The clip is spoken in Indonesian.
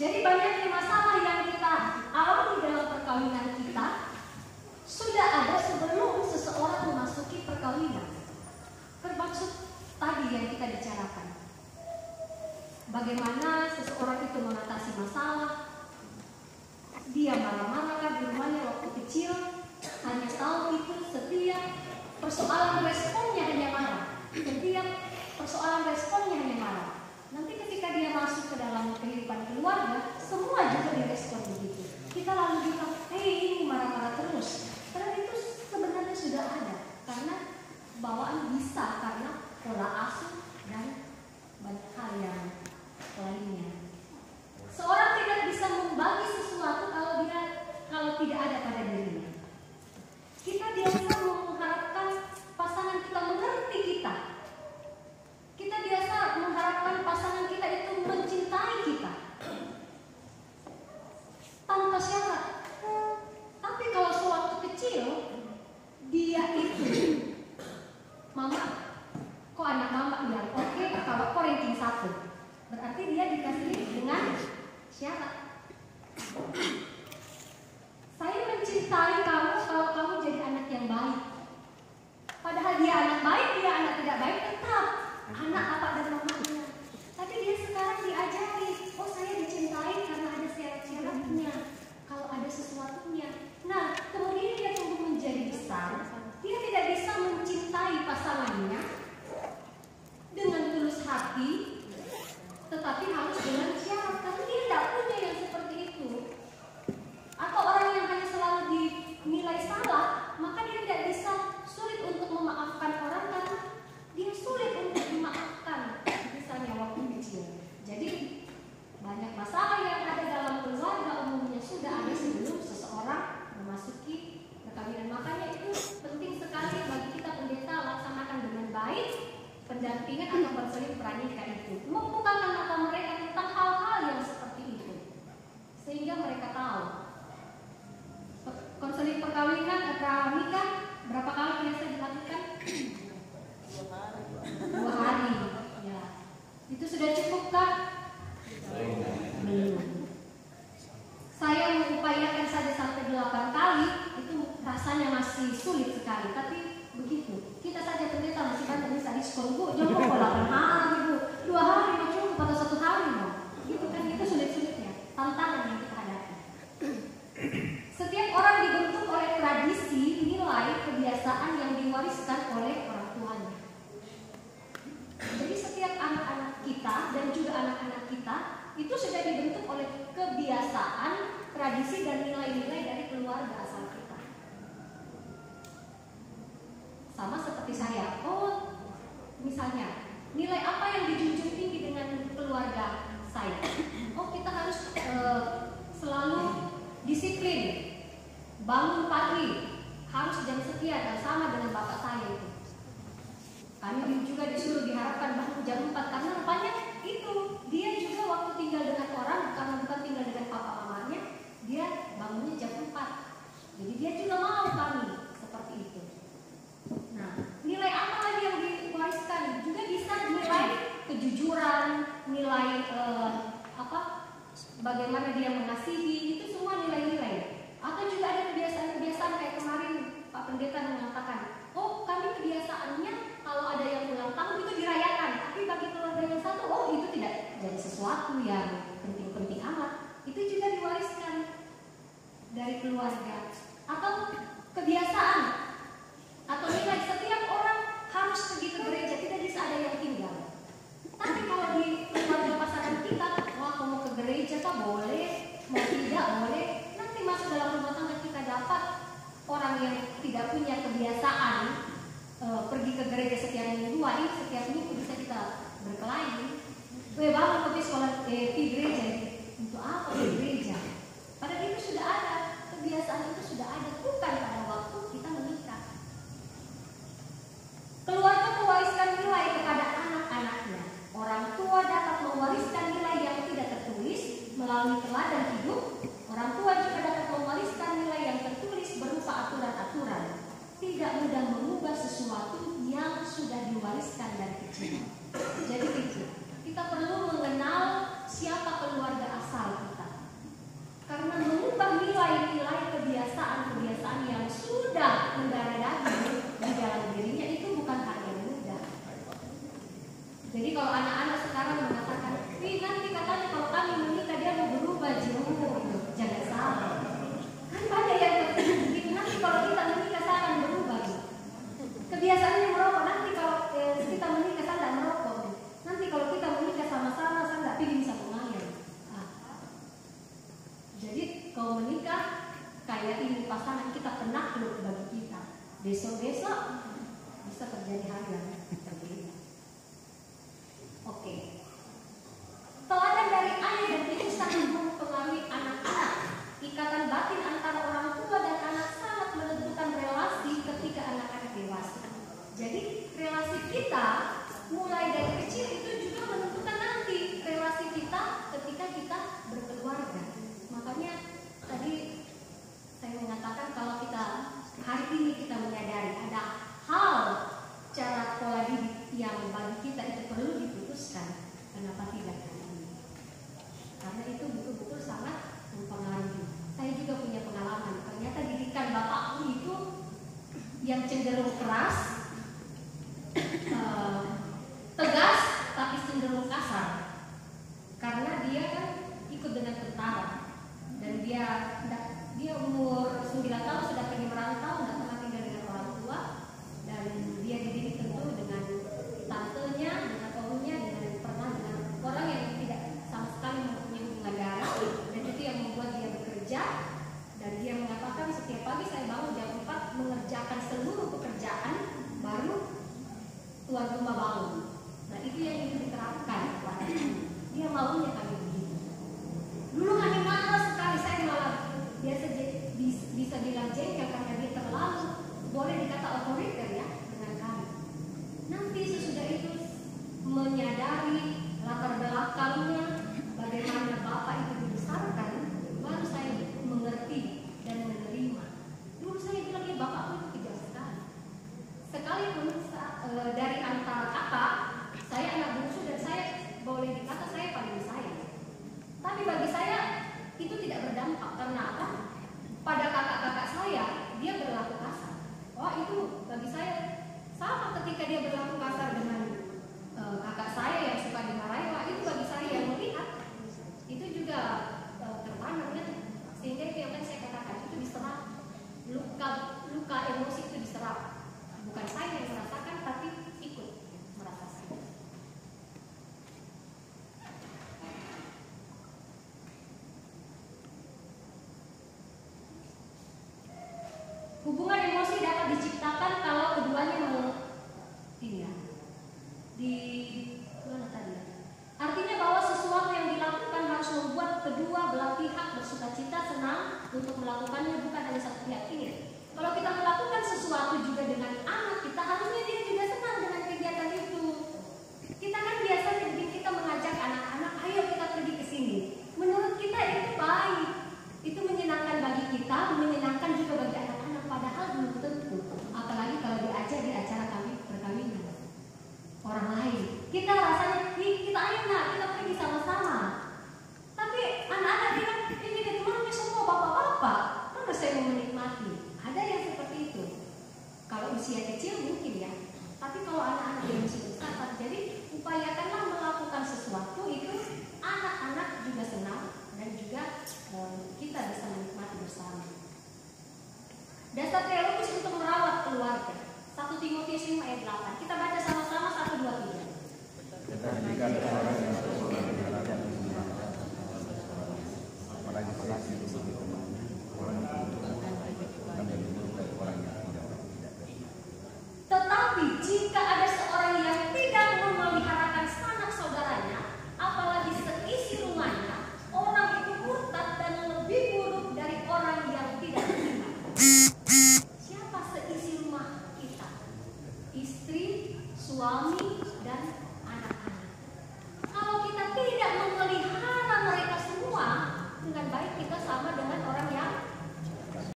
Jadi banyaknya masalah yang kita alami dalam perkawinan kita sudah ada sebelum seseorang memasuki perkawinan. Termasuk tadi yang kita bicarakan. Bagaimana seseorang itu mengatasi masalah. Dia marah-marah kan di rumahnya waktu kecil, hanya tahu itu setiap persoalan responnya hanya marah. Setiap persoalan responnya hanya marah. Nanti ketika dia masuk ke dalam kehidupan keluarga, semua juga direspon begitu. Kita lalu bilang, ini marah-marah terus. Karena itu sebenarnya sudah ada. Karena bawaan bisa karena pola asuh dan banyak hal yang lainnya. Seorang tidak bisa membagi sesuatu kalau tidak ada pada dirinya. Kita biasa mengharapkan pasangan kita mengerti kita. Kita biasa mengharapkan pasangan kita itu mencintai kita tanpa syarat. Tapi kalau sewaktu kecil dia itu, mama, kok anak mama bilang oke, kalau kok ranking 1, berarti dia dikasih dengan syarat. Saya mencintai kamu kalau kamu jadi anak yang baik. Padahal dia anak baik, dia anak tidak baik, tetap anak apa dan mamanya. Tapi dia sekarang diajari, oh saya dicintai karena ada syarat-syaratnya. Kalau ada sesuatunya. Nah, kemudian dia tumbuh menjadi besar. Dia tidak bisa mencintai pasangannya dengan tulus hati, tetapi harus dengan syarat. Tapi dia tidak punya yang seperti itu. Atau orang yang hanya selalu dinilai salah, maka dia tidak bisa, sulit untuk memaafkan orang karena dia sulit untuk dimaafkan. Misalnya waktu kecil. Jadi banyak masalah yang ada dalam keluarga umumnya sudah ada sebelum seseorang memasuki perkawinan. Makanya itu penting sekali bagi kita pendeta laksanakan dengan baik pendampingan atau konseling pranikah itu, membukakan mata mereka tentang hal-hal yang seperti itu, sehingga mereka tahu. Konseling perkawinan atau pranikah berapa kali biasa dilakukan? 2 hari. Ya. Itu sudah cukup kah? Belum. Saya mengupayakan saja sampai 8 kali, itu rasanya masih sulit sekali. Tapi begitu, kita saja pendeta masih banyak bisa diskon, Bu, jangan kok 8 hari, Bu, 2 hari mau cukup atau 1 hari mau. Gitu kan, itu sulit-sulitnya, tantangan yang kita hadapi. Setiap orang dibentuk oleh tradisi, nilai, kebiasaan yang diwariskan oleh orang tuanya. Jadi setiap anak-anak kita dan juga anak-anak kita itu sudah dibentuk oleh kebiasaan, tradisi dan nilai-nilai dari keluarga asal kita. Sama seperti saya. Oh, misalnya nilai apa yang dijunjung tinggi dengan keluarga saya? Oh, kita harus selalu disiplin, bangun pagi, harus jam sekian, dan sama dengan bapak saya itu. Kami juga disuruh diharapkan bangun jam 4 karena rupanya itu dia juga waktu tinggal dengan orang, karena bukan tinggal dengan papa mamanya, dia bangunnya jam 4. Jadi dia juga mau kami seperti itu. Nah, nilai apa lagi yang diwariskan? Juga bisa nilai kejujuran, nilai bagaimana dia mengasihi, itu semua nilai-nilai. Atau juga ada kebiasaan-kebiasaan kayak kemarin Pak Pendeta mengatakan, oh kami kebiasaannya kalau ada yang ulang tahun itu dirayakan, tapi bagi keluarga yang satu, oh itu tidak jadi sesuatu yang penting-penting amat. Itu juga diwariskan dari keluarga. Atau kebiasaan atau nilai setiap orang harus pergi ke gereja, tidak bisa ada yang tinggal. Tapi kalau di keluarga pasangan kita, wah mau ke gereja kah boleh, mau tidak boleh. Nanti masuk dalam rumah tangga kita dapat orang yang tidak punya kebiasaan pergi ke gereja setiap minggu. Wah, ini setiap minggu bisa kita berkelahi. Bangun habis sholat di gereja, untuk apa di gereja? Padahal itu sudah ada, kebiasaan itu sudah ada, bukan pada waktu kita menikah. Keluarga mewariskan nilai kepada anak-anaknya. Orang tua dapat mewariskan nilai yang tidak tertulis melalui teladan hidup. Orang tua juga dapat mewariskan nilai yang tertulis berupa aturan-aturan. Tidak mudah mengubah sesuatu yang sudah diwariskan dari kecil. Jadi kita perlu mengenal siapa keluarga asal kita. besok-besok bisa terjadi hal yang berbeda. Oke. Teladan dari ayah dan ibu sangat mempengaruhi anak-anak. Ikatan batin antara orang tua dan anak sangat menentukan relasi ketika anak-anak dewasa. Jadi relasi kita mulai dari kecil itu juga menentukan nanti relasi kita ketika kita berkeluarga. Makanya tadi saya mengatakan kalau kita hari ini kita menyadari ada hal cara pola didik yang bagi kita itu perlu diputuskan, kenapa tidak hari ini? Karena itu betul-betul sangat mempengaruhi. Saya juga punya pengalaman. Ternyata didikan bapakku itu yang cenderung keras, tegas, tapi cenderung kasar. Karena dia kan ikut dengan tentara dan dia umur 9 tahun sudah pergi merantau, tidak pernah tinggal dengan orang tua, dan dia dididik tentu dengan tantenya, dengan omnya, dengan orang yang tidak sama sekali mempunyai hubungan darah, dan itu yang membuat dia bekerja. Dan dia mengatakan setiap pagi saya bangun jam 4 mengerjakan seluruh pekerjaan baru tuan rumah bangun. Nah itu yang ingin diterapkan kepada kami. Dia maunya kami begitu. Dulu kami marah sekali, saya malah biasa bisa bilang jengkel karena dia terlalu boleh dikata otoriter ya dengan kami. Nanti sesudah itu menyadari latar belakangnya, bagaimana bapak itu dibesarkan, baru saya mengerti dan menerima. Dulu saya bilang ya bapakku itu kejam sekali. Sekalipun dari antara kakak, saya anak bungsu dan saya boleh dikata saya paling sayang. Tapi bagi saya itu tidak berdampak karena apa? Pada kakak-kakak saya dia berlaku kasar. Oh itu bagi saya sama ketika dia berlaku kasar dengan kakak saya yang suka dimarahi. Wah itu bagi saya yang melihat itu juga tertanam ya. Sehingga itu yang tadi saya katakan itu diserap, luka emosi itu diserap. Bukan saya yang merasakan tapi ikut merasakan. Hubungan emosi dapat diciptakan kalau keduanya mau mana tadi? Artinya bahwa sesuatu yang dilakukan harus membuat kedua belah pihak bersukacita, senang untuk melakukannya, bukan hanya satu pihak ini. Kalau kita melakukan sesuatu juga dengan anak kita, harusnya dia juga senang dengan kegiatan itu. Kita kan biasanya kita mengajak anak-anak, ayo kita pergi ke sini. Menurut kita itu baik, itu menyenangkan bagi kita, menyenangkan juga bagi anak-anak. Padahal belum tentu, apalagi kalau diajak di acara perkawinan orang lain. Kita rasanya, kita ayo nak, kita pergi sama-sama. Tapi anak-anak bilang, ini temannya semua bapak-bapak, mana saya mau menikmati. Ada yang seperti itu. Kalau usia kecil mungkin ya. Tapi kalau anak-anak yang masih besar, jadi upayakanlah melakukan sesuatu itu anak-anak juga senang dan juga kita bisa menikmati bersama. Dasar teologis untuk merawat keluarga. 1 Timotius 5 ayat 8. Kita baca sama-sama 1, 2, 3. Tetapi jika ada seorang yang tidak memeliharakan sanak saudaranya, apalagi seisi rumahnya, orang itu murtad dan lebih buruk dari orang yang tidak beriman. Siapa seisi rumah kita? Istri, suami,